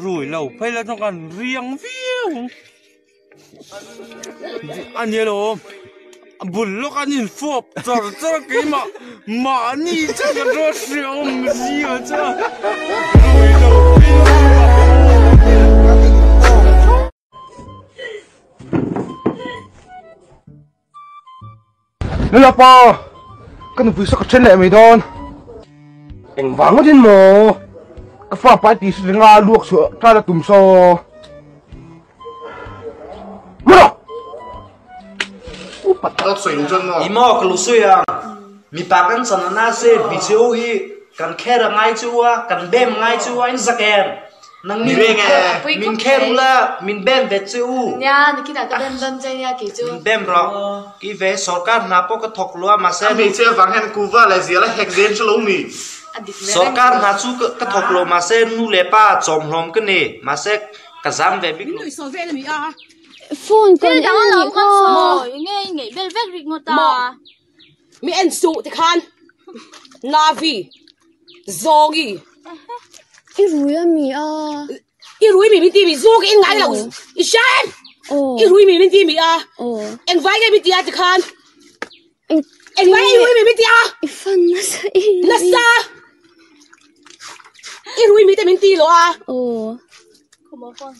rủi lẩu phải là trong cần riêng phiêu anh nhớ đâu buồn lúc anh nhìn phộp giờ cái mà nhỉ chắc là rất siêu gì ở chứ rủi lẩu nên là pa cái nó vừa sắc trên lại mày thôi anh vắng ở trên mồ cái pha phải tí sự nga luộc sữa ra là tùm so mưa bắt tao sôi luôn chân imo cái lúa sôi à mi bạc anh san na se bị chiếu hi cần khe ra ngay chưa cần bem ngay chưa anh giặc em nang min khe rula min bem vet chiu nha ni kita ka bem chơi nha kỹ chưa min bem ro ki ve sarkar na po ka thok lua ma se mi chơi vàng hen cuva lại gì là hack game cho lâu mi sarkar na chu ka thok lo ma se nu le pa chom hlom ka ne ma se ka zam ve big phone con đang làm con sò nghe nghĩ bên vết rịch một ta mi en su thì khan navi zogi irui mi à irui mi ti mi zogi in ngai lo ishan irui mi ti mi à en vai cái mi ti à thì khan en vai irui mi ti à fan na sa irui mi ti lo à không có con